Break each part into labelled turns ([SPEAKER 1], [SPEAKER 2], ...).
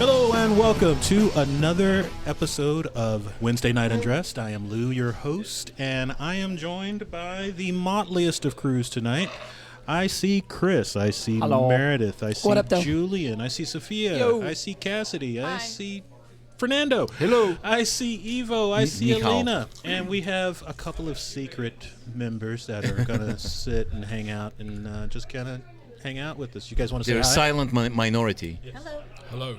[SPEAKER 1] Hello and welcome to another episode of Wednesday Night Undressed. I am Lou, your host, and I am joined by the motleyest of crews tonight. I see Chris, I see
[SPEAKER 2] Hello.
[SPEAKER 1] Meredith, I see
[SPEAKER 2] What up, though?
[SPEAKER 1] Jullian, I see Sofia,
[SPEAKER 2] Yo.
[SPEAKER 1] I see Cassidy, I
[SPEAKER 3] Hi.
[SPEAKER 1] see Fernando.
[SPEAKER 4] Hello.
[SPEAKER 1] I see Evo, I see
[SPEAKER 4] Ni hao.
[SPEAKER 1] Alena. And we have a couple of secret members that are going to sit and hang out and just kind of hang out with us. You guys want to say
[SPEAKER 4] They're a
[SPEAKER 1] hi?
[SPEAKER 4] silent minority.
[SPEAKER 3] Hello.
[SPEAKER 5] Hello.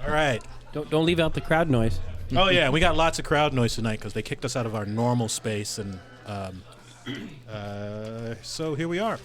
[SPEAKER 1] All right.
[SPEAKER 2] Don't leave out the crowd noise.
[SPEAKER 1] Oh yeah, we got lots of crowd noise tonight because they kicked us out of our normal space, and so here we are.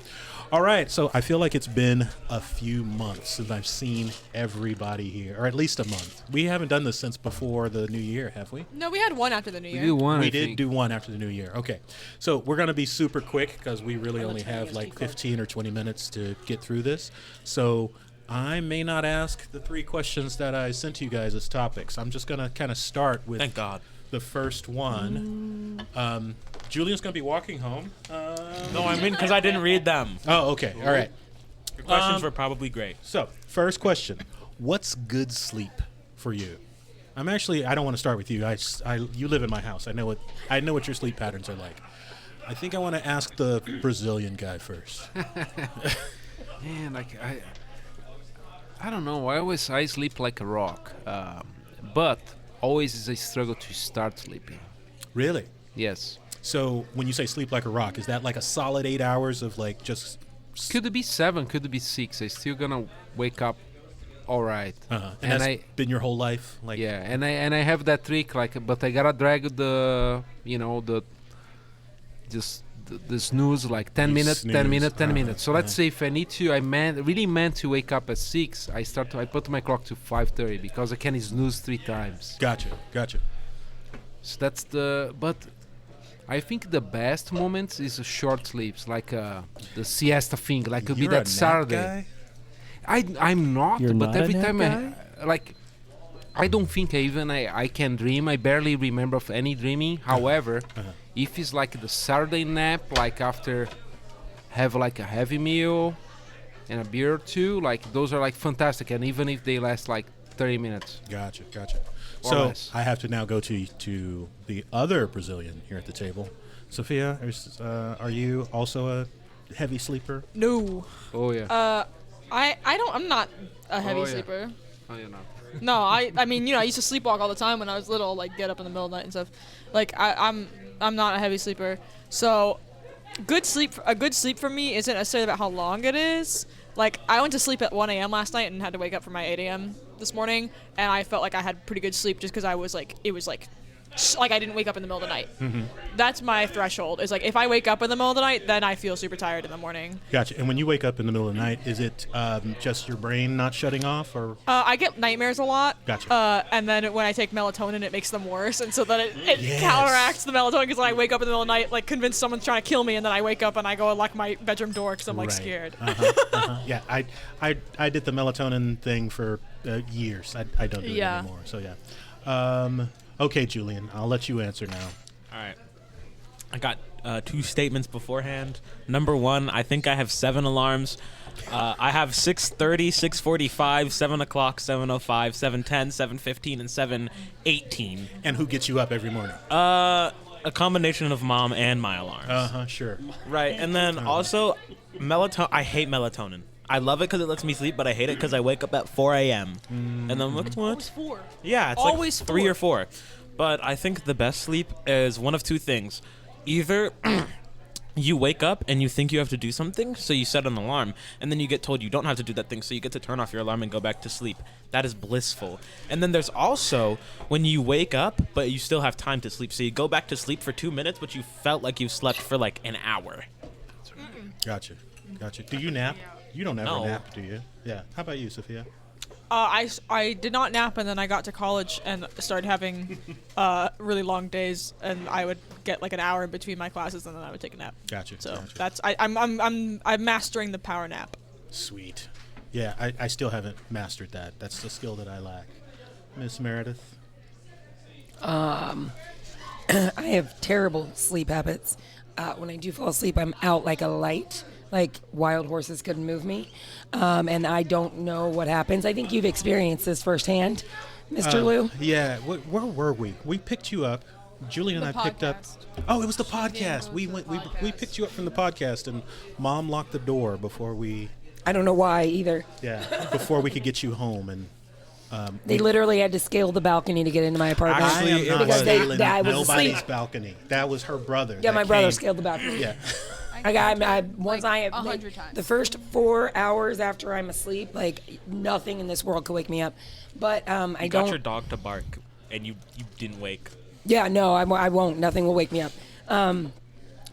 [SPEAKER 1] All right, so I feel like it's been a few months since I've seen everybody here, or at least a month. We haven't done this since before the new year, have we?
[SPEAKER 3] No, we had one after the new year.
[SPEAKER 4] We do one.
[SPEAKER 1] We
[SPEAKER 4] I
[SPEAKER 1] did
[SPEAKER 4] think.
[SPEAKER 1] do one after the new year. Okay, so we're going to be super quick because we really only have like 15 or 20 minutes to get through this. So I may not ask the three questions that I sent you guys as topics. I'm just going to kind of start with
[SPEAKER 5] Thank God.
[SPEAKER 1] the first one. Julian's going to be walking home.
[SPEAKER 5] No, I mean because I didn't read them.
[SPEAKER 1] Oh, okay. All right.
[SPEAKER 5] Your questions were probably great.
[SPEAKER 1] So, first question. What's good sleep for you? I don't want to start with you. You live in my house. I know what your sleep patterns are like. I think I want to ask the Brazilian guy first.
[SPEAKER 6] Man, like I don't know. I sleep like a rock, but always is a struggle to start sleeping.
[SPEAKER 1] Really?
[SPEAKER 6] Yes,
[SPEAKER 1] So, when you say sleep like a rock, is that like a solid 8 hours of like just...
[SPEAKER 6] could it be 7? Could it be 6? I still gonna wake up, all right.
[SPEAKER 1] And that's been your whole life? Like,
[SPEAKER 6] Yeah, and I have that trick but I gotta drag the the snooze like 10
[SPEAKER 1] You
[SPEAKER 6] minutes, 10
[SPEAKER 1] snooze.
[SPEAKER 6] minutes, 10
[SPEAKER 1] Uh-huh,
[SPEAKER 6] minutes. So let's say if I need to, really meant to wake up at 6. I put my clock to 5:30 because I can snooze 3 times.
[SPEAKER 1] Gotcha.
[SPEAKER 6] So that's but I think the best moments is short sleeps, like the siesta thing, like could be
[SPEAKER 1] You're a
[SPEAKER 6] that
[SPEAKER 1] nap
[SPEAKER 6] Saturday.
[SPEAKER 1] guy?
[SPEAKER 6] I'm not,
[SPEAKER 2] You're
[SPEAKER 6] but
[SPEAKER 2] not a
[SPEAKER 6] every
[SPEAKER 2] nap
[SPEAKER 6] time
[SPEAKER 2] guy?
[SPEAKER 6] I don't think I can dream. I barely remember of any dreaming. However, if it's like the Saturday nap, like after have like a heavy meal and a beer or two, like those are like fantastic, and even if they last like 30 minutes.
[SPEAKER 1] Gotcha.
[SPEAKER 6] Or
[SPEAKER 1] So
[SPEAKER 6] less.
[SPEAKER 1] I have to now go to the other Brazilian here at the table. Sophia, are you also a heavy sleeper?
[SPEAKER 3] No.
[SPEAKER 6] Oh yeah.
[SPEAKER 3] I'm not a heavy
[SPEAKER 6] Oh, yeah.
[SPEAKER 3] sleeper.
[SPEAKER 6] Oh, you know.
[SPEAKER 3] No, I mean, I used to sleepwalk all the time when I was little, like get up in the middle of the night and stuff. Like I'm not a heavy sleeper. So a good sleep for me isn't necessarily about how long it is. Like I went to sleep at 1 a.m. last night and had to wake up for my 8 a.m. this morning, and I felt like I had pretty good sleep just because I was like, it was like I didn't wake up in the middle of the night. That's my threshold. Is like if I wake up in the middle of the night, then I feel super tired in the morning.
[SPEAKER 1] Gotcha. And when you wake up in the middle of the night, is it just your brain not shutting off, or?
[SPEAKER 3] I get nightmares a lot.
[SPEAKER 1] Gotcha.
[SPEAKER 3] And then when I take melatonin, it makes them worse, and so then it
[SPEAKER 1] Yes.
[SPEAKER 3] counteracts the melatonin because I wake up in the middle of the night, like convinced someone's trying to kill me, and then I wake up and I go and lock my bedroom door because I'm like
[SPEAKER 1] Right.
[SPEAKER 3] scared.
[SPEAKER 1] Yeah, I did the melatonin thing for years. I don't do it
[SPEAKER 3] Yeah.
[SPEAKER 1] anymore. So yeah. Okay, Julian, I'll let you answer now.
[SPEAKER 5] All right. I got 2 statements beforehand. Number 1, I think I have 7 alarms. I have 6:30, 6:45, 7 o'clock, 7:05, 7:10, 7:15, and 7:18.
[SPEAKER 1] And who gets you up every morning?
[SPEAKER 5] A combination of mom and my alarms.
[SPEAKER 1] Sure.
[SPEAKER 5] Right, and then also melatonin. I hate melatonin. I love it because it lets me sleep, but I hate it because I wake up at 4 a.m. And then I'm like, what?
[SPEAKER 3] Always 4.
[SPEAKER 5] Yeah, it's
[SPEAKER 3] Always
[SPEAKER 5] like 3
[SPEAKER 3] 4.
[SPEAKER 5] or 4. But I think the best sleep is one of 2 things. Either you wake up and you think you have to do something, so you set an alarm, and then you get told you don't have to do that thing, so you get to turn off your alarm and go back to sleep. That is blissful. And then there's also when you wake up, but you still have time to sleep. So you go back to sleep for 2 minutes, but you felt like you slept for like an hour.
[SPEAKER 1] Gotcha. Do you nap? You don't ever
[SPEAKER 5] No.
[SPEAKER 1] nap, do you? Yeah. How about you, Sophia?
[SPEAKER 3] I did not nap, and then I got to college and started having really long days, and I would get like an hour in between my classes, and then I would take a nap.
[SPEAKER 1] Gotcha.
[SPEAKER 3] So
[SPEAKER 1] gotcha.
[SPEAKER 3] that's I'm mastering the power nap.
[SPEAKER 1] Sweet. Yeah, I still haven't mastered that. That's the skill that I lack. Miss Meredith?
[SPEAKER 2] I have terrible sleep habits. When I do fall asleep, I'm out like a light.
[SPEAKER 4] like wild horses couldn't move me, and I don't know what happens. I think you've experienced this firsthand, Mr. Lou.
[SPEAKER 1] Yeah. Where were we? We picked you up. Jullian and I picked up. Oh, it was the podcast. We picked you up from the podcast, and Mom locked the door before we.
[SPEAKER 4] I don't know why either.
[SPEAKER 1] Yeah, before we could get you home, and
[SPEAKER 4] They literally had to scale the balcony to get into my apartment.
[SPEAKER 1] I am not
[SPEAKER 4] because
[SPEAKER 1] scaling
[SPEAKER 4] I was
[SPEAKER 1] nobody's
[SPEAKER 4] asleep.
[SPEAKER 1] balcony. That was her brother.
[SPEAKER 4] Yeah,
[SPEAKER 1] that
[SPEAKER 4] my brother
[SPEAKER 1] came-
[SPEAKER 4] scaled the balcony.
[SPEAKER 1] Yeah.
[SPEAKER 4] Once
[SPEAKER 7] 100 times.
[SPEAKER 4] the first 4 hours after I'm asleep, like nothing in this world could wake me up. But I
[SPEAKER 5] You
[SPEAKER 4] don't.
[SPEAKER 5] got your dog to bark, and you didn't wake.
[SPEAKER 4] Yeah, no, I won't. Nothing will wake me up.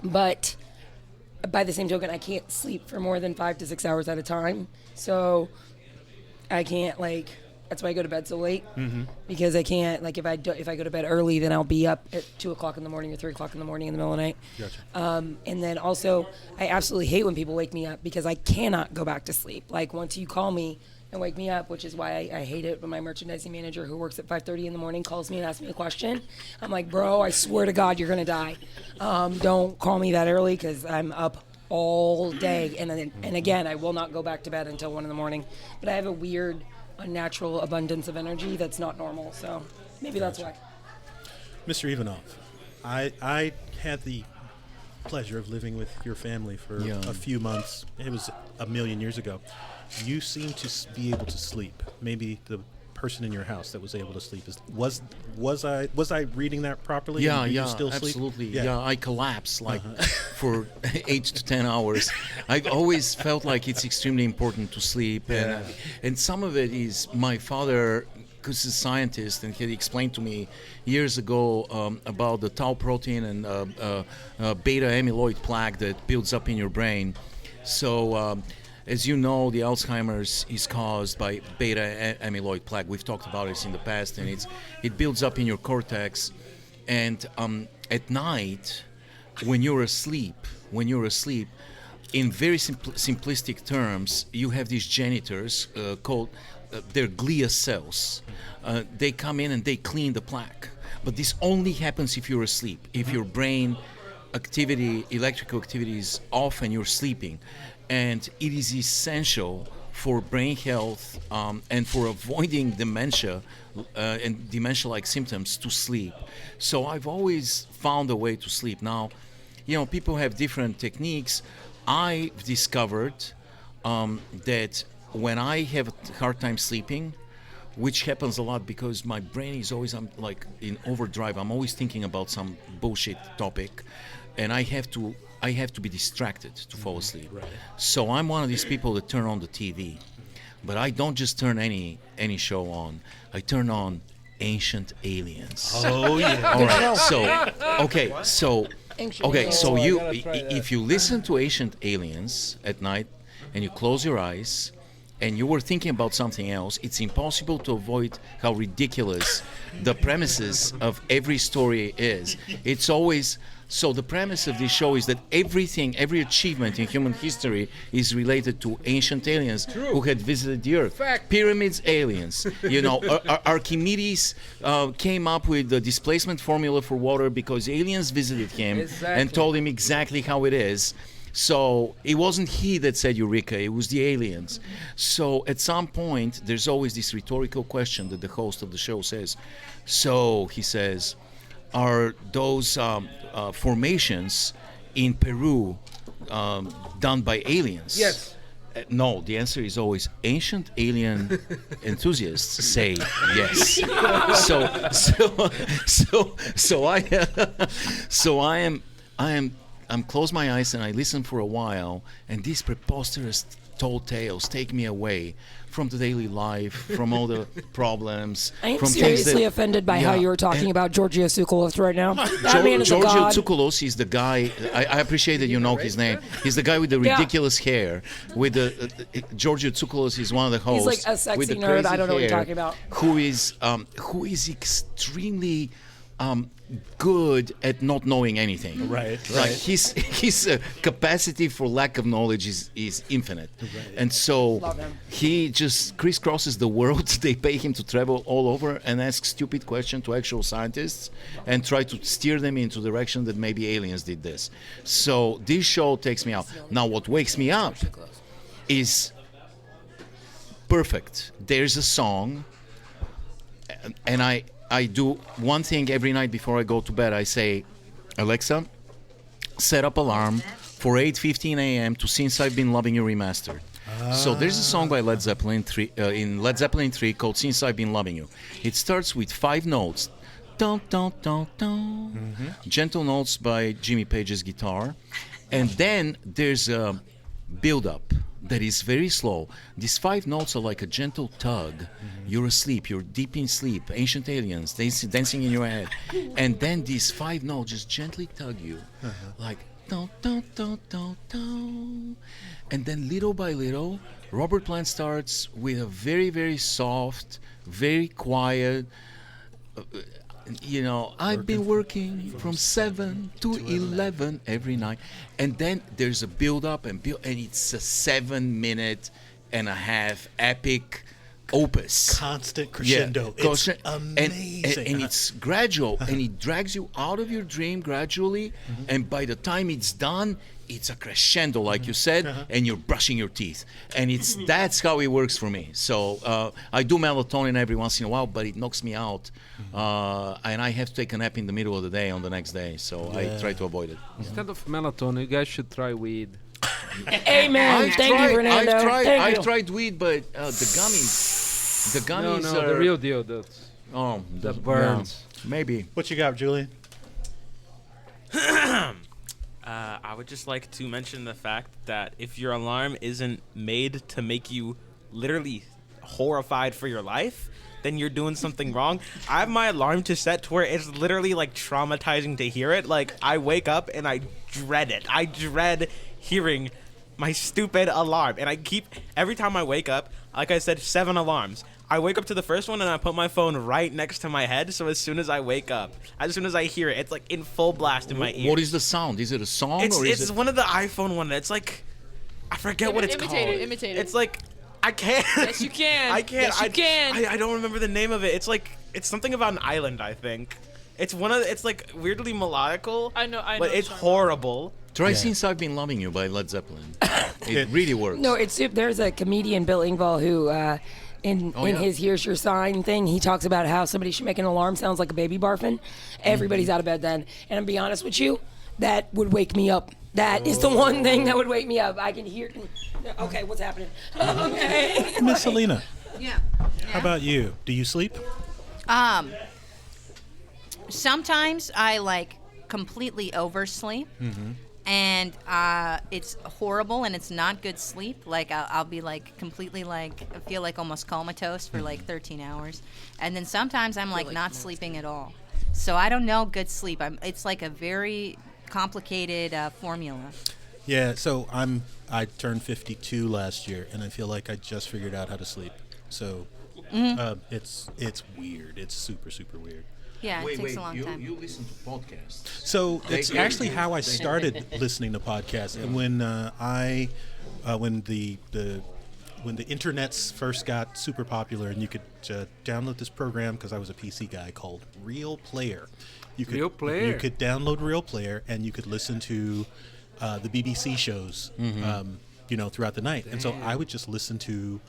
[SPEAKER 4] But by the same token, I can't sleep for more than 5 to 6 hours at a time. So I can't That's why I go to bed so late because I can't if I go to bed early, then I'll be up at 2 o'clock in the morning or 3 o'clock in the morning in the middle of the night.
[SPEAKER 1] Gotcha.
[SPEAKER 4] And then also, I absolutely hate when people wake me up because I cannot go back to sleep. Like once you call me and wake me up, which is why I hate it when my merchandising manager who works at 5:30 in the morning calls me and asks me a question. I'm like, bro, I swear to God, you're gonna die. Don't call me that early because I'm up all day. And again, I will not go back to bed until 1 in the morning. But I have a weird, unnatural abundance of energy that's not normal. So maybe that's why.
[SPEAKER 1] Mr. Ivanov, I had the pleasure of living with your family for a few months. It was a million years ago. You seem to be able to sleep. Maybe the person in your house that was able to sleep was I reading that properly?
[SPEAKER 8] Yeah,
[SPEAKER 1] And do
[SPEAKER 8] yeah,
[SPEAKER 1] you still sleep?
[SPEAKER 8] absolutely. Yeah, I collapse for 8 to 10 hours. I've always felt like it's extremely important to sleep, and some of it is my father, because he's a scientist, and he explained to me years ago about the tau protein and beta amyloid plaque that builds up in your brain. So. As you know, the Alzheimer's is caused by beta amyloid plaque. We've talked about this in the past, and it builds up in your cortex. And at night, when you're asleep, in very simplistic terms, you have these janitors called they're glia cells. They come in and they clean the plaque. But this only happens if you're asleep. If your brain activity, electrical activity is off and you're sleeping. And it is essential for brain health and for avoiding dementia and dementia-like symptoms to sleep. So I've always found a way to sleep. Now, people have different techniques. I've discovered that when I have a hard time sleeping, which happens a lot because my brain is always in overdrive. I'm always thinking about some bullshit topic, and I have to be distracted to fall asleep.
[SPEAKER 1] Right.
[SPEAKER 8] So I'm one of these people that turn on the TV. But I don't just turn any show on. I turn on Ancient Aliens.
[SPEAKER 1] Oh yeah.
[SPEAKER 8] All right. So
[SPEAKER 4] Aliens.
[SPEAKER 8] if you listen to Ancient Aliens at night and you close your eyes and you were thinking about something else, it's impossible to avoid how ridiculous the premises of every story is. It's always. So the premise of this show is that every achievement in human history is related to ancient aliens who had visited the Earth.
[SPEAKER 6] Fact.
[SPEAKER 8] Pyramids, aliens. Archimedes came up with the displacement formula for water because aliens visited him
[SPEAKER 6] Exactly.
[SPEAKER 8] and told him exactly how it is. So it wasn't he that said Eureka, it was the aliens. So at some point, there's always this rhetorical question that the host of the show says. So, he says, are those formations in Peru done by aliens?
[SPEAKER 6] Yes.
[SPEAKER 8] No, the answer is always ancient alien enthusiasts say yes. I'm close my eyes and I listen for a while, and these preposterous told tales take me away from the daily life, from all the problems.
[SPEAKER 4] I am
[SPEAKER 8] from things
[SPEAKER 4] seriously
[SPEAKER 8] that-
[SPEAKER 4] offended by how
[SPEAKER 8] Yeah.
[SPEAKER 4] you were talking about Georgios Tsoukalos right now. That man is a
[SPEAKER 8] Giorgio
[SPEAKER 4] god.
[SPEAKER 8] Tsoukalos is the guy. I appreciate that you know his name. He's the guy with the
[SPEAKER 4] Yeah.
[SPEAKER 8] ridiculous hair. With the Giorgio Tsoukalos is one of the hosts.
[SPEAKER 4] like a sexy
[SPEAKER 8] with the
[SPEAKER 4] nerd. I
[SPEAKER 8] crazy
[SPEAKER 4] don't know what you're
[SPEAKER 8] hair,
[SPEAKER 4] talking about.
[SPEAKER 8] Who is extremely good at not knowing anything.
[SPEAKER 1] Right.
[SPEAKER 8] Like his capacity for lack of knowledge is infinite, and so he just crisscrosses the world. They pay him to travel all over and ask stupid questions to actual scientists and try to steer them into the direction that maybe aliens did this. So this show takes me out. Now, what wakes me up is perfect. There's a song, and I do one thing every night before I go to bed. I say, Alexa, set up alarm for 8:15 a.m. to Since I've Been Loving You Remastered. So there's a song by Led Zeppelin 3 in Led Zeppelin 3 called Since I've Been Loving You. It starts with 5 notes. Dun, dun, dun, dun. Gentle notes by Jimmy Page's guitar. And then there's a build-up that is very slow. These 5 notes are like a gentle tug. You're asleep, you're deep in sleep, ancient aliens dancing in your head. And then these 5 notes just gently tug you, like dun, dun, dun, dun, dun. And then little by little, Robert Plant starts with a very, very soft, very quiet, I've been working from 7 to 11 every night. And then there's a build-up and it's a 7.5-minute epic opus.
[SPEAKER 1] Constant crescendo.
[SPEAKER 8] Yeah,
[SPEAKER 1] it's amazing.
[SPEAKER 8] And it's gradual, and it drags you out of your dream gradually, and by the time it's done, it's a crescendo, like you said, and you're brushing your teeth. And that's how it works for me. So I do melatonin every once in a while, but it knocks me out. And I have to take a nap in the middle of the day on the next day, so I try to avoid it.
[SPEAKER 6] Instead of melatonin, you guys should try weed.
[SPEAKER 4] Amen. Thank you, Fernando.
[SPEAKER 8] I've tried weed, but the gummies
[SPEAKER 6] No,
[SPEAKER 8] are
[SPEAKER 6] the real deal, the burns.
[SPEAKER 8] Yeah, maybe.
[SPEAKER 1] What you got, Jullian?
[SPEAKER 5] I would just like to mention the fact that if your alarm isn't made to make you literally horrified for your life, then you're doing something wrong. I have my alarm to set to where it's literally like traumatizing to hear it. Like I wake up and I dread it. I dread hearing my stupid alarm. And every time I wake up, like I said, 7 alarms. I wake up to the first one and I put my phone right next to my head, so as soon as I wake up, as soon as I hear it, it's like in full blast in my ear.
[SPEAKER 8] What is the sound? Is it a song or is
[SPEAKER 5] it's
[SPEAKER 8] it?
[SPEAKER 5] one of the iPhone one. It's like I forget what it's called.
[SPEAKER 3] Imitate it.
[SPEAKER 5] It's like I can't.
[SPEAKER 3] Yes, you can.
[SPEAKER 5] I can't.
[SPEAKER 3] Yes, you can.
[SPEAKER 5] I don't remember the name of it. It's something about an island, I think. It's like weirdly melodical.
[SPEAKER 3] I know.
[SPEAKER 5] But it's horrible.
[SPEAKER 8] Try Since I've Been Loving You by Led Zeppelin. It really works.
[SPEAKER 4] No, there's a comedian, Bill Engvall, who in his Here's Your Sign thing, he talks about how somebody should make an alarm sounds like a baby barfing. Everybody's out of bed then. And I'll be honest with you, that would wake me up. That is the one thing that would wake me up. I can hear. Okay, what's happening? Okay.
[SPEAKER 1] Miss Alena,
[SPEAKER 7] Yeah.
[SPEAKER 1] how about you? Do you sleep?
[SPEAKER 7] Sometimes I completely oversleep. And it's horrible and it's not good sleep. I'll be completely I feel like almost comatose for 13 hours. And then sometimes I'm not sleeping at all. So I don't know good sleep. It's like a very complicated formula.
[SPEAKER 1] Yeah, so I turned 52 last year, and I feel like I just figured out how to sleep. So it's weird. It's super, super weird.
[SPEAKER 7] Yeah, it takes a long time.
[SPEAKER 8] You listen to podcasts.
[SPEAKER 1] So it's actually how I started listening to podcasts, and when when the internets first got super popular, and you could download this program because I was a PC guy called Real Player.
[SPEAKER 6] Real Player.
[SPEAKER 1] You could download Real Player, and you could listen to the BBC shows, throughout the night. And so I would just listen to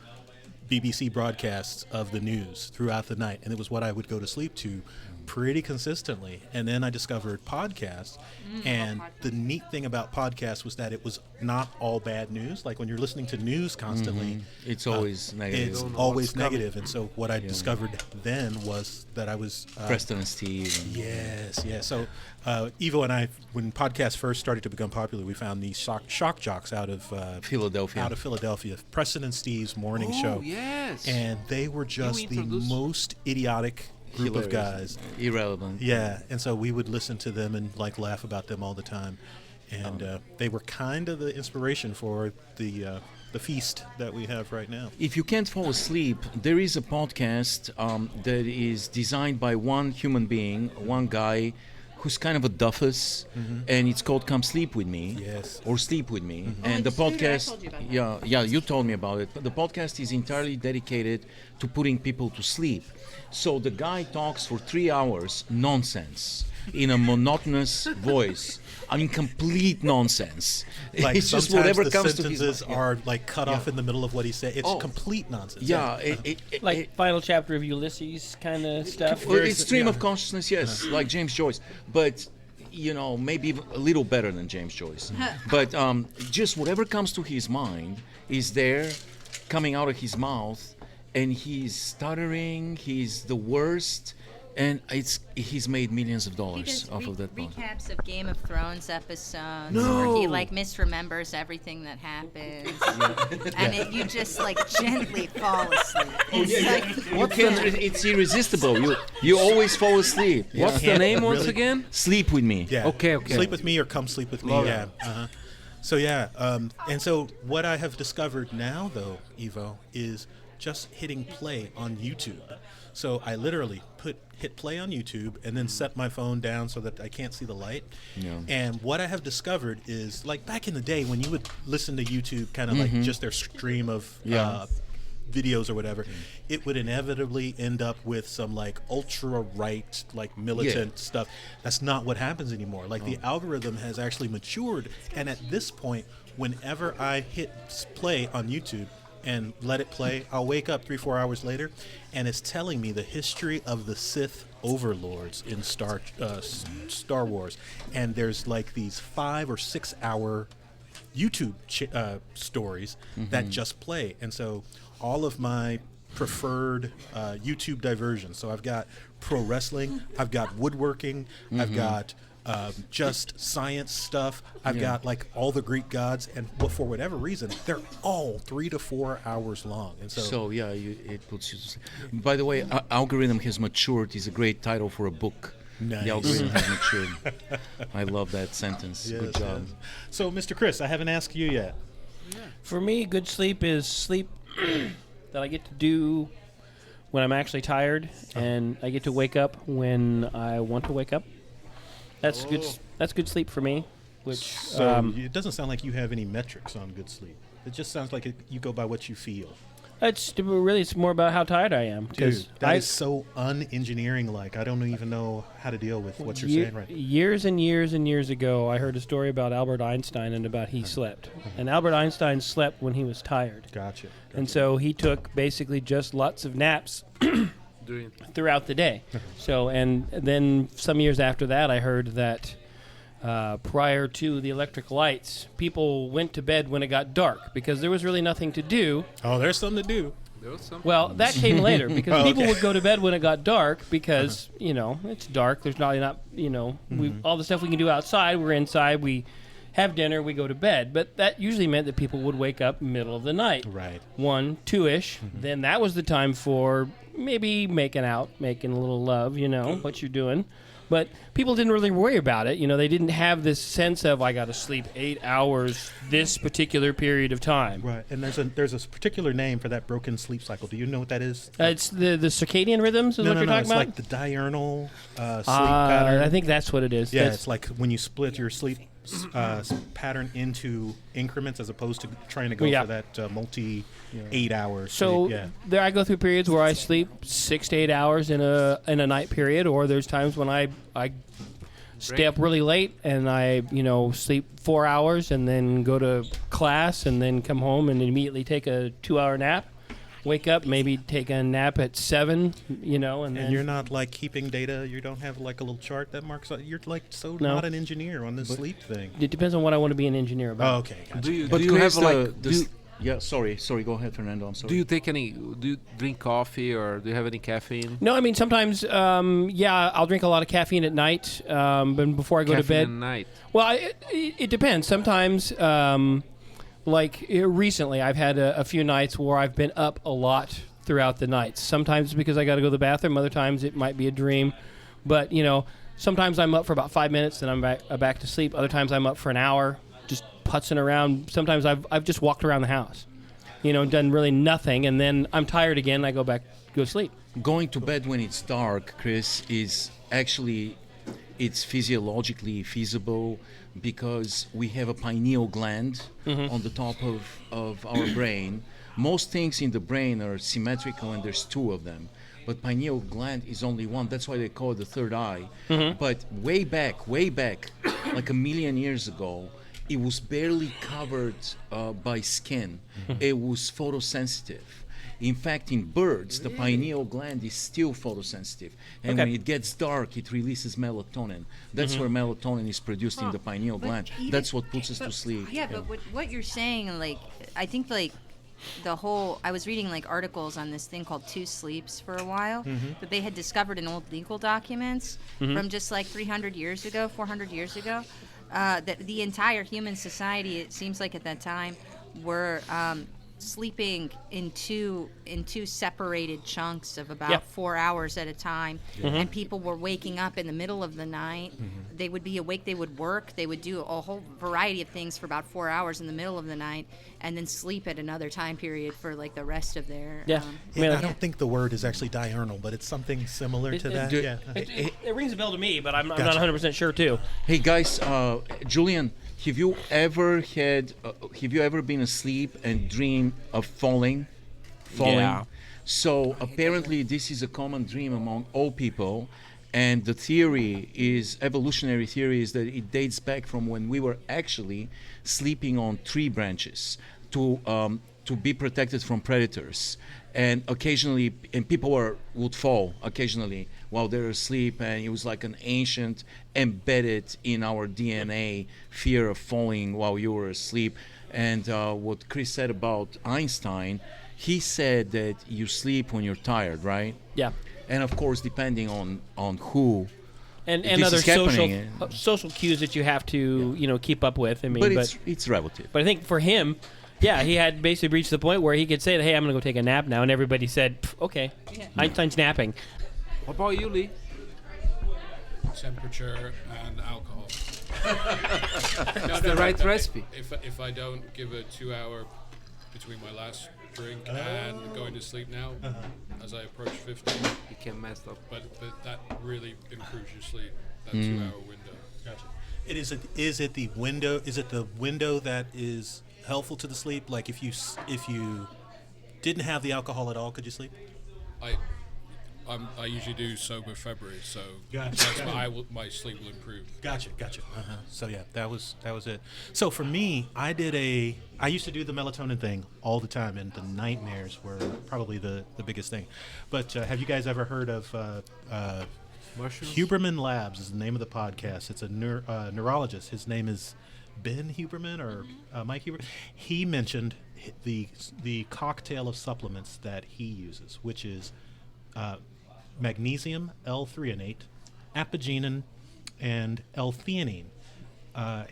[SPEAKER 1] BBC broadcasts of the news throughout the night, and it was what I would go to sleep to pretty consistently. And then I discovered podcasts, and the neat thing about podcasts was that it was not all bad news. Like when you're listening to news constantly,
[SPEAKER 8] It's always negative.
[SPEAKER 1] it's always negative. And so what I discovered then was that I was
[SPEAKER 8] Preston and Steve.
[SPEAKER 1] Yes. So Evo and I, when podcasts first started to become popular, we found these shock jocks out of Philadelphia. Preston and Steve's morning show.
[SPEAKER 6] Yes.
[SPEAKER 1] And they were just the most idiotic group of guys.
[SPEAKER 8] Irrelevant.
[SPEAKER 1] Yeah, and so we would listen to them and laugh about them all the time, and they were kind of the inspiration for the the feast that we have right now.
[SPEAKER 8] If you can't fall asleep, there is a podcast that is designed by one human being, one guy who's kind of a duffus, and it's called "Come Sleep with Me,"
[SPEAKER 1] Yes.
[SPEAKER 8] or "Sleep with Me."
[SPEAKER 7] Oh,
[SPEAKER 8] And the
[SPEAKER 7] it's true, I
[SPEAKER 8] podcast,
[SPEAKER 7] told you about that.
[SPEAKER 8] yeah, you told me about it. But the podcast is entirely dedicated to putting people to sleep. So the guy talks for 3 hours nonsense in a monotonous voice. I mean, complete nonsense.
[SPEAKER 1] Like
[SPEAKER 8] It's just
[SPEAKER 1] sometimes
[SPEAKER 8] whatever
[SPEAKER 1] the
[SPEAKER 8] comes to his
[SPEAKER 1] sentences
[SPEAKER 8] mind.
[SPEAKER 1] are like cut off in the middle of what he said. It's
[SPEAKER 8] Oh.
[SPEAKER 1] complete nonsense.
[SPEAKER 8] Yeah,
[SPEAKER 2] Like final chapter of Ulysses kind of stuff.
[SPEAKER 8] well, it's stream of consciousness, yes, like James Joyce, but maybe a little better than James Joyce. But just whatever comes to his mind is there, coming out of his mouth, and he's stuttering. He's the worst, and he's made millions of
[SPEAKER 7] He
[SPEAKER 8] dollars
[SPEAKER 7] does
[SPEAKER 8] off of that podcast.
[SPEAKER 7] recaps of Game of Thrones episodes
[SPEAKER 8] No.
[SPEAKER 7] where he like misremembers everything that happens, and you just like gently fall asleep. It's like
[SPEAKER 8] It's irresistible. You always fall asleep.
[SPEAKER 6] What's
[SPEAKER 8] Yeah.
[SPEAKER 6] the name once
[SPEAKER 1] Really?
[SPEAKER 6] again?
[SPEAKER 8] Sleep with me.
[SPEAKER 1] Yeah.
[SPEAKER 6] Okay.
[SPEAKER 1] Sleep with me or come sleep with me.
[SPEAKER 6] Love
[SPEAKER 1] Yeah. Uh-huh. So and so what I have discovered now, though, Evo, is just hitting play on YouTube. So I literally hit play on YouTube and then set my phone down so that I can't see the light.
[SPEAKER 8] Yeah.
[SPEAKER 1] And what I have discovered is, like back in the day when you would listen to YouTube, kind of like just their stream of videos or whatever, it would inevitably end up with some like ultra right, like militant stuff. That's not what happens anymore. Like the algorithm has actually matured, and at this point, whenever I hit play on YouTube and let it play, I'll wake up 3-4 hours later, and it's telling me the history of the Sith overlords in Star Wars, and there's like these 5 or 6 hour YouTube stories that just play. And so all of my preferred YouTube diversions, so I've got pro wrestling, I've got woodworking, I've got just science stuff, I've got like all the Greek gods, and for whatever reason they're all 3 to 4 hours long. And so
[SPEAKER 8] It puts you to sleep. By the way, Algorithm Has Matured is a great title for a book.
[SPEAKER 1] Nice.
[SPEAKER 8] The algorithm has matured. I love that sentence.
[SPEAKER 1] Yes,
[SPEAKER 8] Good job.
[SPEAKER 1] yes. So Mr. Chris, I haven't asked you yet.
[SPEAKER 2] For me, good sleep is sleep that I get to do when I'm actually tired, and I get to wake up when I want to wake up. That's good. That's good sleep for me. Which
[SPEAKER 1] So it doesn't sound like you have any metrics on good sleep. It just sounds like you go by what you feel.
[SPEAKER 2] it's more about how tired I am.
[SPEAKER 1] Dude, that is so un-engineering like. I don't even know how to deal with what you're saying right now.
[SPEAKER 2] Years and years and years ago, I heard a story about Albert Einstein and about he slept. And Albert Einstein slept when he was tired.
[SPEAKER 1] Gotcha.
[SPEAKER 2] And so he took basically just lots of naps throughout the day. So, and then some years after that, I heard that prior to the electric lights, people went to bed when it got dark because there was really nothing to do.
[SPEAKER 1] Oh, there's something to do.
[SPEAKER 2] Well, that came later because
[SPEAKER 1] Oh,
[SPEAKER 2] people
[SPEAKER 1] okay.
[SPEAKER 2] would go to bed when it got dark because, it's dark. There's not all the stuff we can do outside, we're inside, we have dinner, we go to bed. But that usually meant that people would wake up middle of the night.
[SPEAKER 1] Right.
[SPEAKER 2] 1, 2-ish. Then that was the time for maybe making a little love, what you're doing. But people didn't really worry about it. They didn't have this sense of, I got to sleep 8 hours this particular period of time.
[SPEAKER 1] Right. And there's a particular name for that broken sleep cycle. Do you know what that is?
[SPEAKER 2] It's the circadian rhythms is what you're talking
[SPEAKER 1] it's
[SPEAKER 2] about?
[SPEAKER 1] like the diurnal sleep pattern.
[SPEAKER 2] I think that's what it is.
[SPEAKER 1] Yeah,
[SPEAKER 2] That's-
[SPEAKER 1] it's like when you split your sleep pattern into increments as opposed to trying to go
[SPEAKER 2] Yeah.
[SPEAKER 1] for that multi 8 hours.
[SPEAKER 2] So
[SPEAKER 1] yeah.
[SPEAKER 2] there, I go through periods where I sleep 6 to 8 hours in a night period, or there's times when I stay up really late and I sleep 4 hours and then go to class and then come home and immediately take a 2-hour nap. Wake up, maybe take a nap at 7, and then
[SPEAKER 1] And you're not like keeping data. You don't have like a little chart that marks out. You're like
[SPEAKER 2] No.
[SPEAKER 1] not an engineer on this sleep thing.
[SPEAKER 2] It depends on what I want to be an engineer about.
[SPEAKER 1] Oh, okay. Gotcha.
[SPEAKER 6] Do you
[SPEAKER 8] Chris,
[SPEAKER 6] have like?
[SPEAKER 8] sorry, go ahead, Fernando. I'm sorry.
[SPEAKER 6] Do you take any? Do you drink coffee or do you have any caffeine?
[SPEAKER 2] No, I mean sometimes, I'll drink a lot of caffeine at night, but before I go to
[SPEAKER 6] Caffeine
[SPEAKER 2] bed.
[SPEAKER 6] at night.
[SPEAKER 2] Well, it depends. Sometimes, recently, I've had a few nights where I've been up a lot throughout the night. Sometimes because I got to go to the bathroom. Other times it might be a dream. But, sometimes I'm up for about 5 minutes, then I'm back to sleep. Other times I'm up for an hour, just putzing around. Sometimes I've just walked around the house. done really nothing, and then I'm tired again. I go to sleep.
[SPEAKER 8] Going to bed when it's dark, Chris, is actually it's physiologically feasible because we have a pineal gland on the top of our brain. Most things in the brain are symmetrical, and there's two of them. But pineal gland is only one. That's why they call it the third eye. But way back, like a million years ago, it was barely covered by skin. It was photosensitive. In fact, in birds, the pineal gland is still photosensitive. And when it gets dark, it releases melatonin. That's where melatonin is produced in the pineal gland. That's what puts us to sleep.
[SPEAKER 7] Yeah, but what you're saying, like, I think, like, I was reading like articles on this thing called two sleeps for a while, but they had discovered in old legal documents from just like 300 years ago, 400 years ago, that the entire human society, it seems like at that time, were sleeping in two separated chunks of about 4 hours at a time, and people were waking up in the middle of the night. They would be awake, they would work, they would do a whole variety of things for about 4 hours in the middle of the night, and then sleep at another time period for like the rest of their
[SPEAKER 1] I don't think the word is actually diurnal, but it's something similar to that.
[SPEAKER 2] It rings a bell to me, but I'm not 100% sure too.
[SPEAKER 8] Hey guys, Jullian, have you ever been asleep and dreamed of falling?
[SPEAKER 5] Yeah.
[SPEAKER 8] So apparently this is a common dream among all people, and the evolutionary theory is that it dates back from when we were actually sleeping on tree branches to be protected from predators. And occasionally, people would fall occasionally while they're asleep, and it was like an ancient, embedded in our DNA fear of falling while you were asleep. And what Chris said about Einstein, he said that you sleep when you're tired, right?
[SPEAKER 2] Yeah.
[SPEAKER 8] And of course, depending on who.
[SPEAKER 2] And
[SPEAKER 8] this
[SPEAKER 2] other
[SPEAKER 8] is happening,
[SPEAKER 2] social cues that you have to keep up with. I mean,
[SPEAKER 8] but it's relative.
[SPEAKER 2] But I think for him, he had basically reached the point where he could say, "Hey, I'm going to go take a nap now," and everybody said, "Okay, Einstein's napping."
[SPEAKER 6] What about you, Lee?
[SPEAKER 9] Temperature and alcohol.
[SPEAKER 6] It's the right recipe.
[SPEAKER 9] If I don't give a 2 hour between my last drink and going to sleep now, as I approach 50,
[SPEAKER 6] You can mess up.
[SPEAKER 9] but that really improves your sleep. That 2 hour window.
[SPEAKER 1] Gotcha. Is it the window? Is it the window that is helpful to the sleep? Like if you didn't have the alcohol at all, could you sleep?
[SPEAKER 9] I usually do sober February, so
[SPEAKER 1] Gotcha.
[SPEAKER 9] my sleep will improve.
[SPEAKER 1] Gotcha. So yeah, that was it. So for me, I used to do the melatonin thing all the time, and the nightmares were probably the biggest thing. But have you guys ever heard of
[SPEAKER 6] Mushrooms?
[SPEAKER 1] Huberman Labs? Is the name of the podcast. It's a neurologist. His name is Ben Huberman or Mike Huberman. He mentioned the cocktail of supplements that he uses, which is magnesium, L-threonate, apigenin, and L-theanine.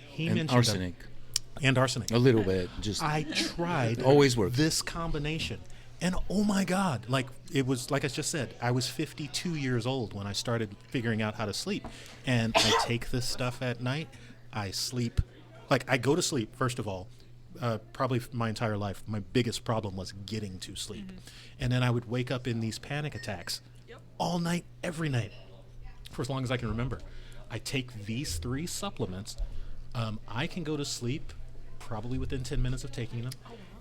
[SPEAKER 1] He mentioned
[SPEAKER 8] arsenic.
[SPEAKER 1] And arsenic.
[SPEAKER 8] A little bit, just
[SPEAKER 1] I tried
[SPEAKER 8] always works.
[SPEAKER 1] this combination, and oh my God, like it was like I just said, I was 52 years old when I started figuring out how to sleep, and I take this stuff at night. I sleep, like I go to sleep first of all. Probably my entire life, my biggest problem was getting to sleep, and then I would wake up in these panic attacks all night, every night, for as long as I can remember. I take these 3 supplements. I can go to sleep probably within 10 minutes of taking them,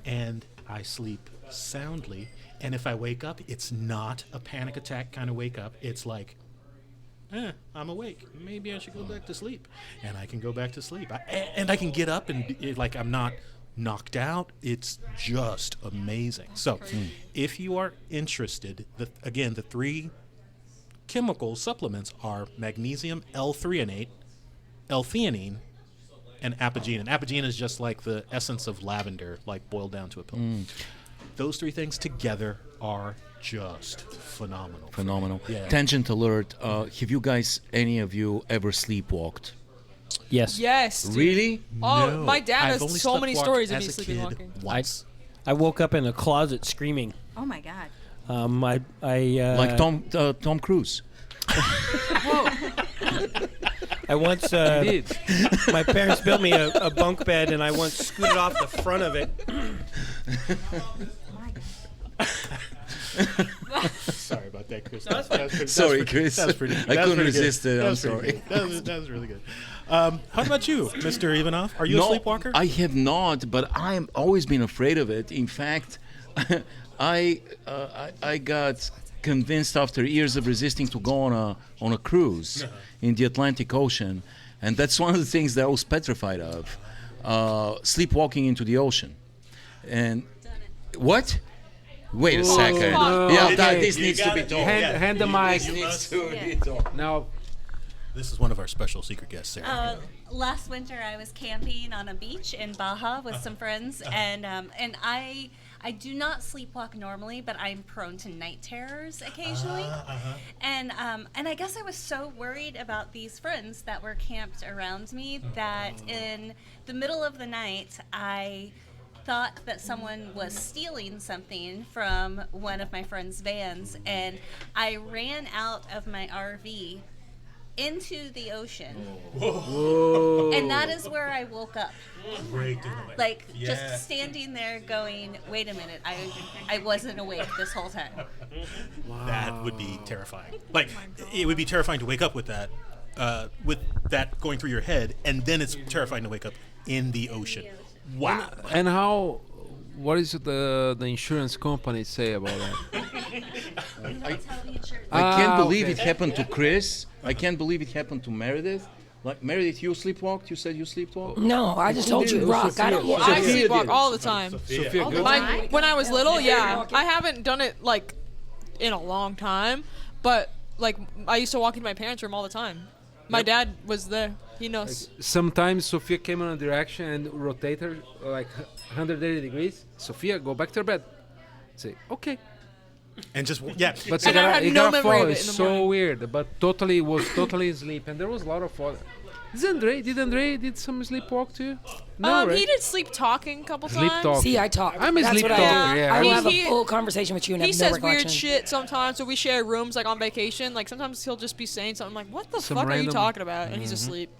[SPEAKER 1] and I sleep soundly. And if I wake up, it's not a panic attack kind of wake up. It's like, I'm awake. Maybe I should go back to sleep. And I can go back to sleep. And I can get up and like I'm not knocked out. It's just amazing. So if you are interested, the 3 chemical supplements are magnesium, L-threonate, L-theanine, and apigenin. Apigenin is just like the essence of lavender, like boiled down to a pill. Those 3 things together are just phenomenal. Yeah.
[SPEAKER 8] Tangent alert. Have you guys, any of you, ever sleepwalked?
[SPEAKER 2] Yes.
[SPEAKER 3] Yes. Dude.
[SPEAKER 8] Really?
[SPEAKER 3] Oh,
[SPEAKER 1] No.
[SPEAKER 3] my dad
[SPEAKER 1] I've only
[SPEAKER 3] has so many
[SPEAKER 1] sleptwalked
[SPEAKER 3] stories of
[SPEAKER 1] as
[SPEAKER 3] me
[SPEAKER 1] a
[SPEAKER 3] sleeping
[SPEAKER 1] kid
[SPEAKER 3] walking.
[SPEAKER 1] once.
[SPEAKER 2] I woke up in a closet screaming.
[SPEAKER 7] Oh my God.
[SPEAKER 8] Like Tom Cruise.
[SPEAKER 2] I once my parents built me a bunk bed, and I once scooted off the front of it
[SPEAKER 1] Sorry about that, Chris.
[SPEAKER 8] Sorry, Chris.
[SPEAKER 1] That was pretty.
[SPEAKER 8] I couldn't resist it. I'm sorry.
[SPEAKER 1] That was really good. How about you, Mr. Ivanov? Are you a sleepwalker?
[SPEAKER 8] I have not, but I have always been afraid of it. In fact, I got convinced after years of resisting to go on a cruise in the Atlantic Ocean, and that's one of the things that I was petrified of, sleepwalking into the ocean. And what? Wait a second. This needs to be told.
[SPEAKER 6] Hand the mic.
[SPEAKER 10] Now,
[SPEAKER 1] this is one of our special secret guests, Sarah.
[SPEAKER 11] Last winter, I was camping on a beach in Baja with some friends, and I do not sleepwalk normally, but I'm prone to night terrors occasionally. And I guess I was so worried about these friends that were camped around me that in the middle of the night, I thought that someone was stealing something from one of my friend's vans, and I ran out of my RV into the ocean.
[SPEAKER 6] Whoa.
[SPEAKER 11] And that is where I woke up. Like,
[SPEAKER 1] Yeah.
[SPEAKER 11] just standing there going, wait a minute, I wasn't awake this whole time.
[SPEAKER 1] That would be terrifying. Like, it would be terrifying to wake up with that going through your head, and then it's terrifying to wake up in the ocean. Wow.
[SPEAKER 6] And what is the insurance company say about that?
[SPEAKER 8] I can't believe
[SPEAKER 6] okay.
[SPEAKER 8] it happened to Chris. I can't believe it happened to Meredith. Like, Meredith, you sleepwalked? You said you sleepwalked?
[SPEAKER 4] No, I just told you, Rock. I don't.
[SPEAKER 3] I sleepwalk all the time.
[SPEAKER 6] Sophia, good.
[SPEAKER 3] When I was little, yeah. I haven't done it like in a long time, but like I used to walk into my parents' room all the time. My dad was there. He knows.
[SPEAKER 6] Sometimes Sophia came in a direction and rotate her like 180 degrees. Sophia, go back to her bed. Say, okay.
[SPEAKER 1] And just, yeah.
[SPEAKER 6] But
[SPEAKER 3] And I had no memory of it
[SPEAKER 6] It's
[SPEAKER 3] in the
[SPEAKER 6] so
[SPEAKER 3] morning.
[SPEAKER 6] weird, but was totally asleep, and there was a lot of fun. Did Andre did some sleepwalk too? No, right?
[SPEAKER 3] He did sleep talking a couple
[SPEAKER 6] Sleep
[SPEAKER 3] times.
[SPEAKER 6] talk.
[SPEAKER 4] See, I talk.
[SPEAKER 6] I'm a
[SPEAKER 4] That's
[SPEAKER 6] sleep
[SPEAKER 4] what
[SPEAKER 6] talker.
[SPEAKER 4] I do.
[SPEAKER 6] Yeah,
[SPEAKER 4] I will
[SPEAKER 3] He-
[SPEAKER 4] have a
[SPEAKER 3] he-
[SPEAKER 4] full conversation with you and
[SPEAKER 3] He
[SPEAKER 4] have no
[SPEAKER 3] says
[SPEAKER 4] recollection.
[SPEAKER 3] weird shit sometimes when we share rooms, like on vacation. Like sometimes he'll just be saying something like, "What the
[SPEAKER 6] Some
[SPEAKER 3] fuck are you
[SPEAKER 6] random-
[SPEAKER 3] talking about?" And he's asleep.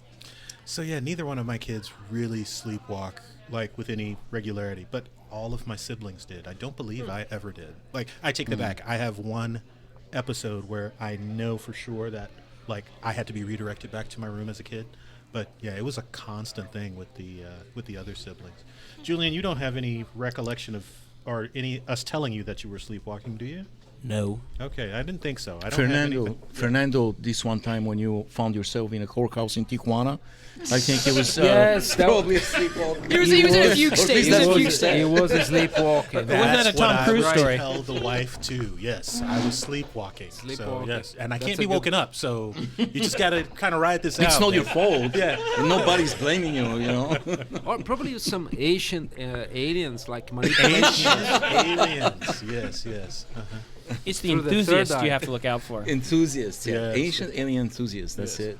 [SPEAKER 1] So, yeah, neither one of my kids really sleepwalk, like, with any regularity. But all of my siblings did. I don't believe I ever did. Like, I take that back. I have one episode where I know for sure that, like, I had to be redirected back to my room as a kid. But yeah, it was a constant thing with the other siblings. Jullian, you don't have any recollection of or any us telling you that you were sleepwalking, do you?
[SPEAKER 2] No.
[SPEAKER 1] Okay, I didn't think so. I don't have anything.
[SPEAKER 8] Fernando, this one time when you found yourself in a courthouse in Tijuana, I think it was
[SPEAKER 6] Yes, that
[SPEAKER 8] probably a sleepwalk.
[SPEAKER 3] He was in a fugue state. He was in a fugue state.
[SPEAKER 6] It was a sleepwalking.
[SPEAKER 2] Wasn't that a Tom Cruise
[SPEAKER 1] I
[SPEAKER 2] story?
[SPEAKER 1] would tell the wife too. Yes, I was sleepwalking. So
[SPEAKER 6] Sleepwalking.
[SPEAKER 1] yes, and I
[SPEAKER 6] That's
[SPEAKER 1] can't
[SPEAKER 6] a
[SPEAKER 1] be
[SPEAKER 6] good-
[SPEAKER 1] woken up. So you just gotta kind of ride this out.
[SPEAKER 8] It's not
[SPEAKER 1] man.
[SPEAKER 8] your fault.
[SPEAKER 1] Yeah.
[SPEAKER 8] Nobody's blaming you, you know.
[SPEAKER 6] Or probably some ancient aliens like
[SPEAKER 1] Ancient aliens. Yes, yes. Uh-huh.
[SPEAKER 2] It's the
[SPEAKER 6] Through the third
[SPEAKER 2] enthusiasts
[SPEAKER 6] eye.
[SPEAKER 2] you have to look out for.
[SPEAKER 8] Enthusiasts, yeah.
[SPEAKER 1] Yes.
[SPEAKER 8] Ancient alien enthusiasts, that's
[SPEAKER 1] Yes.
[SPEAKER 8] it.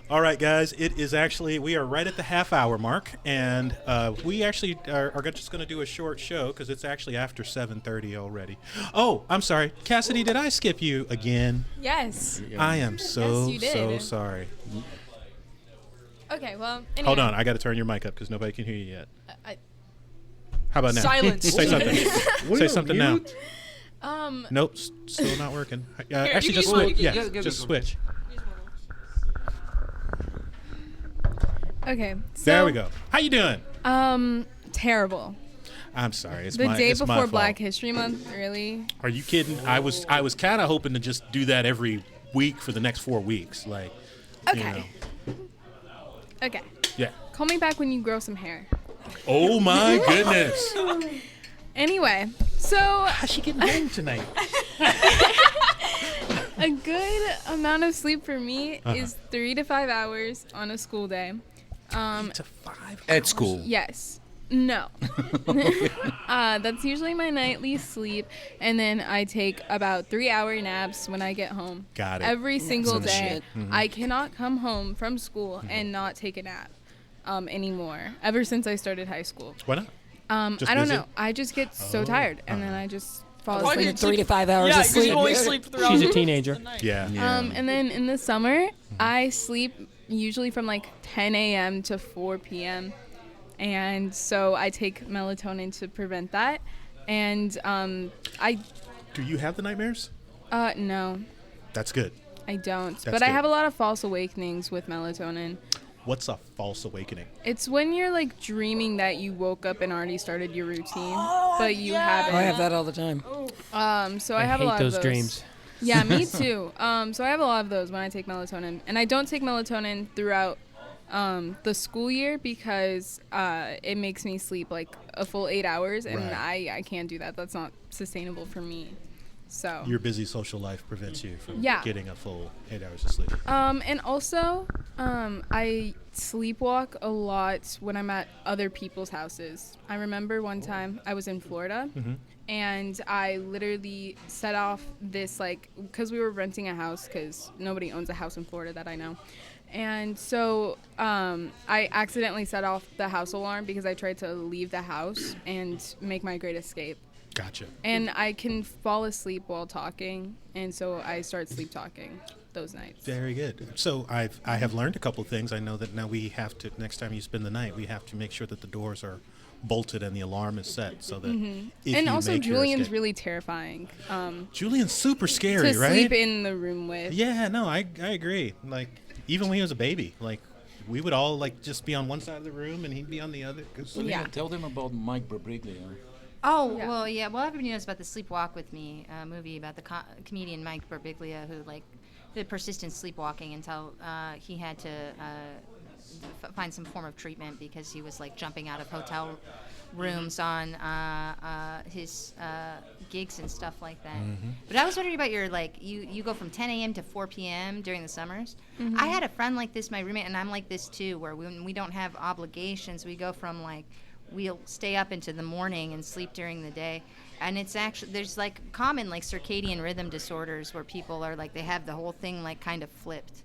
[SPEAKER 1] All right, guys. It is actually we are right at the half-hour mark, and we actually are just going to do a short show because it's actually after 7:30 already. Oh, I'm sorry, Cassidy. Did I skip you again?
[SPEAKER 12] Yes.
[SPEAKER 1] I am so
[SPEAKER 12] Yes, you did.
[SPEAKER 1] so sorry.
[SPEAKER 12] Okay, well, anyway.
[SPEAKER 1] Hold on, I got to turn your mic up because nobody can hear you yet.
[SPEAKER 12] I-
[SPEAKER 1] How about now?
[SPEAKER 3] Silence.
[SPEAKER 1] Say something. Say something now. Nope, still not working. Actually,
[SPEAKER 3] you
[SPEAKER 1] just
[SPEAKER 3] can use
[SPEAKER 1] switch.
[SPEAKER 3] one,
[SPEAKER 1] Yeah,
[SPEAKER 3] you
[SPEAKER 6] can-
[SPEAKER 1] just switch.
[SPEAKER 12] Okay. So,
[SPEAKER 1] There we go. How you doing?
[SPEAKER 12] Terrible.
[SPEAKER 1] I'm sorry. It's
[SPEAKER 12] The
[SPEAKER 1] my
[SPEAKER 12] day
[SPEAKER 1] it's my
[SPEAKER 12] before
[SPEAKER 1] fault.
[SPEAKER 12] Black History Month, really?
[SPEAKER 1] Are you kidding? I was kind of hoping to just do that every week for the next 4 weeks, like. You
[SPEAKER 12] Okay.
[SPEAKER 1] know.
[SPEAKER 12] Okay.
[SPEAKER 1] Yeah.
[SPEAKER 12] Call me back when you grow some hair.
[SPEAKER 1] Oh my goodness.
[SPEAKER 12] Anyway, so
[SPEAKER 1] How's she getting home tonight?
[SPEAKER 12] a good amount of sleep for me is 3 to 5 hours on a school day.
[SPEAKER 1] To 5.
[SPEAKER 8] At school.
[SPEAKER 12] Yes. No. That's usually my nightly sleep, and then I take about 3-hour naps when I get home.
[SPEAKER 1] Got it.
[SPEAKER 12] Every single
[SPEAKER 4] Some
[SPEAKER 12] day.
[SPEAKER 4] shit.
[SPEAKER 12] I cannot come home from school and not take a nap anymore. Ever since I started high school.
[SPEAKER 1] Why not? Just
[SPEAKER 12] I don't
[SPEAKER 1] busy?
[SPEAKER 12] know. I just get so tired, and then I just fall
[SPEAKER 3] Why
[SPEAKER 12] asleep.
[SPEAKER 3] did
[SPEAKER 4] 3 to 5 hours
[SPEAKER 3] Yeah,
[SPEAKER 4] of
[SPEAKER 3] because
[SPEAKER 4] sleep.
[SPEAKER 3] you only sleep throughout
[SPEAKER 2] She's a teenager.
[SPEAKER 3] the night.
[SPEAKER 1] Yeah.
[SPEAKER 12] And then in the summer, I sleep usually from like 10 a.m. to 4 p.m. and so I take melatonin to prevent that. And
[SPEAKER 1] Do you have the nightmares?
[SPEAKER 12] No,
[SPEAKER 1] That's good.
[SPEAKER 12] I don't.
[SPEAKER 1] That's
[SPEAKER 12] But I
[SPEAKER 1] good.
[SPEAKER 12] have a lot of false awakenings with melatonin.
[SPEAKER 1] What's a false awakening?
[SPEAKER 12] It's when you're like dreaming that you woke up and already started your routine, but you haven't.
[SPEAKER 4] I have that all the time.
[SPEAKER 12] So I have a lot
[SPEAKER 2] hate
[SPEAKER 12] of
[SPEAKER 2] those dreams.
[SPEAKER 12] Yeah, me too. So I have a lot of those when I take melatonin, and I don't take melatonin throughout the school year because it makes me sleep like a full 8 hours, and
[SPEAKER 1] Right.
[SPEAKER 12] I can't do that. That's not sustainable for me. So
[SPEAKER 1] Your busy social life prevents you from
[SPEAKER 12] Yeah.
[SPEAKER 1] getting a full 8 hours of sleep.
[SPEAKER 12] and also I sleepwalk a lot when I'm at other people's houses. I remember one time I was in Florida. And I literally set off this, like, because we were renting a house, because nobody owns a house in Florida that I know. And so I accidentally set off the house alarm because I tried to leave the house and make my great escape.
[SPEAKER 1] Gotcha.
[SPEAKER 12] And I can fall asleep while talking, and so I start sleep talking those nights.
[SPEAKER 1] Very good. So I have learned a couple things. I know that now we have to, next time you spend the night, we have to make sure that the doors are bolted and the alarm is set so that if
[SPEAKER 12] And
[SPEAKER 1] you
[SPEAKER 12] also,
[SPEAKER 1] make your
[SPEAKER 12] Jullian's
[SPEAKER 1] escape-
[SPEAKER 12] really terrifying
[SPEAKER 1] Jullian's super scary,
[SPEAKER 12] to
[SPEAKER 1] right?
[SPEAKER 12] sleep in the room with.
[SPEAKER 1] Yeah, no, I agree. Like, even when he was a baby, like, we would all, like, just be on one side of the room and he'd be on the other.
[SPEAKER 12] Yeah.
[SPEAKER 8] Tell them about Mike Birbiglia.
[SPEAKER 7] Oh,
[SPEAKER 12] Yeah.
[SPEAKER 7] well, yeah. Well, everybody knows about the Sleepwalk with Me movie about the comedian Mike Birbiglia who, like, did persistent sleepwalking until he had to find some form of treatment because he was, like, jumping out of hotel rooms on his gigs and stuff like that. But I was wondering about your, like, you go from 10 a.m. to 4 p.m. during the summers. I had a friend like this, my roommate, and I'm like this too, where when we don't have obligations, we go from, like, we'll stay up into the morning and sleep during the day. And it's actually, there's, like, common, like, circadian rhythm disorders where people are, like, they have the whole thing, like, kind of flipped.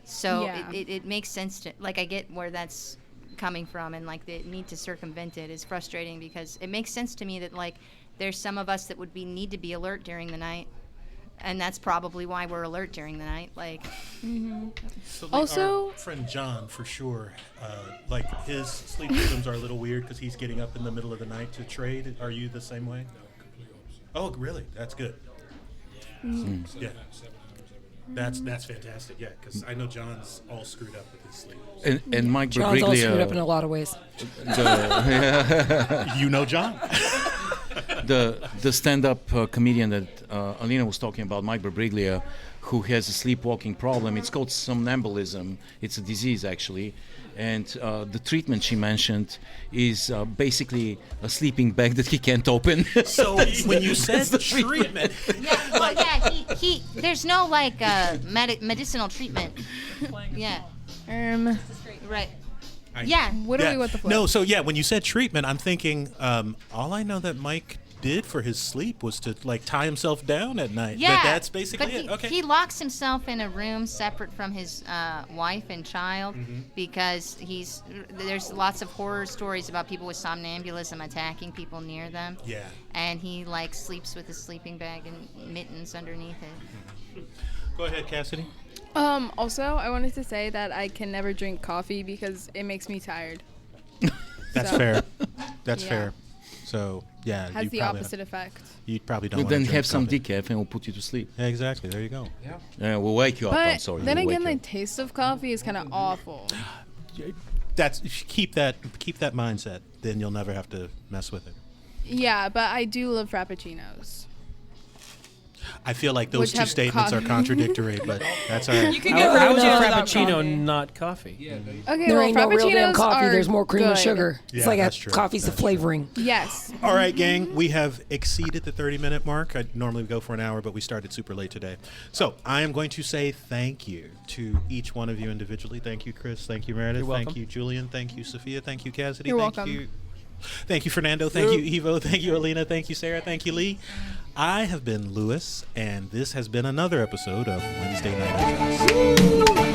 [SPEAKER 7] So
[SPEAKER 12] Yeah.
[SPEAKER 7] it makes sense to, like, I get where that's coming from, and, like, the need to circumvent it is frustrating because it makes sense to me that, like, there's some of us that would need to be alert during the night, and that's probably why we're alert during the night. Like,
[SPEAKER 1] So, like,
[SPEAKER 12] Also-
[SPEAKER 1] our friend John, for sure, like, his sleep rhythms are a little weird because he's getting up in the middle of the night to trade. Are you the same way? Oh, really? That's good. Yeah. That's fantastic, yeah, because I know John's all screwed up with his sleep.
[SPEAKER 8] And Mike
[SPEAKER 4] John's all screwed up in
[SPEAKER 8] Birbiglia,
[SPEAKER 4] a lot of ways.
[SPEAKER 1] You know John?
[SPEAKER 8] the stand-up comedian that Alena was talking about, Mike Birbiglia, who has a sleepwalking problem. It's called somnambulism. It's a disease, actually. And the treatment she mentioned is basically a sleeping bag that he can't open.
[SPEAKER 1] So when you said treatment,
[SPEAKER 7] yeah, well, yeah, he there's no, like, medicinal treatment. Yeah, right. Yeah.
[SPEAKER 12] What are we with the flip?
[SPEAKER 1] No, so yeah, when you said treatment, I'm thinking all I know that Mike did for his sleep was to, like, tie himself down at night.
[SPEAKER 7] Yeah,
[SPEAKER 1] That's basically
[SPEAKER 7] but
[SPEAKER 1] it. Okay.
[SPEAKER 7] He locks himself in a room separate from his wife and child because there's lots of horror stories about people with somnambulism attacking people near them.
[SPEAKER 1] Yeah.
[SPEAKER 7] And he, like, sleeps with a sleeping bag and mittens underneath it.
[SPEAKER 1] Go ahead, Cassidy.
[SPEAKER 12] Also, I wanted to say that I can never drink coffee because it makes me tired.
[SPEAKER 1] That's
[SPEAKER 12] So-
[SPEAKER 1] fair. That's
[SPEAKER 12] Yeah.
[SPEAKER 1] fair. So yeah,
[SPEAKER 12] Has
[SPEAKER 1] you
[SPEAKER 12] the
[SPEAKER 1] probably
[SPEAKER 12] opposite effect.
[SPEAKER 1] You probably don't.
[SPEAKER 8] But
[SPEAKER 1] wanna
[SPEAKER 8] then
[SPEAKER 1] drink
[SPEAKER 8] have some
[SPEAKER 1] coffee.
[SPEAKER 8] decaf and we'll put you to sleep.
[SPEAKER 1] Yeah, exactly. There you go.
[SPEAKER 8] We'll wake you up. I'm
[SPEAKER 12] But
[SPEAKER 8] sorry.
[SPEAKER 12] then
[SPEAKER 8] we'll
[SPEAKER 12] again, the
[SPEAKER 8] wake
[SPEAKER 12] taste of coffee is kind of awful.
[SPEAKER 1] That's keep that mindset. Then you'll never have to mess with it.
[SPEAKER 12] Yeah, but I do love frappuccinos.
[SPEAKER 1] I feel like those
[SPEAKER 12] Which
[SPEAKER 1] two
[SPEAKER 12] have
[SPEAKER 1] statements are
[SPEAKER 12] coffee.
[SPEAKER 1] contradictory, but that's all right.
[SPEAKER 3] You can get
[SPEAKER 12] How
[SPEAKER 2] How's a
[SPEAKER 3] frappuccino without
[SPEAKER 2] frappuccino
[SPEAKER 3] coffee.
[SPEAKER 2] not coffee?
[SPEAKER 12] Okay,
[SPEAKER 4] There
[SPEAKER 12] well,
[SPEAKER 4] ain't no real damn
[SPEAKER 12] frappuccinos
[SPEAKER 4] coffee.
[SPEAKER 12] are
[SPEAKER 4] There's more cream and
[SPEAKER 12] good.
[SPEAKER 4] sugar.
[SPEAKER 1] Yeah,
[SPEAKER 4] It's like
[SPEAKER 1] that's true.
[SPEAKER 4] coffee's the
[SPEAKER 1] That's true.
[SPEAKER 4] flavoring.
[SPEAKER 12] Yes.
[SPEAKER 1] All right, gang, we have exceeded the 30-minute mark. I normally go for an hour, but we started super late today. So I am going to say thank you to each one of you individually. Thank you, Chris. Thank you, Meredith.
[SPEAKER 2] You're welcome.
[SPEAKER 1] Thank you, Jullian. Thank you, Sophia. Thank you, Cassidy.
[SPEAKER 12] You're
[SPEAKER 1] thank
[SPEAKER 12] welcome.
[SPEAKER 1] you. Thank you, Fernando. Thank you, Evo. Thank you, Alena. Thank you, Sarah. Thank you, Lee. I have been Lewis, and this has been another episode of Wednesday Night Ambiance.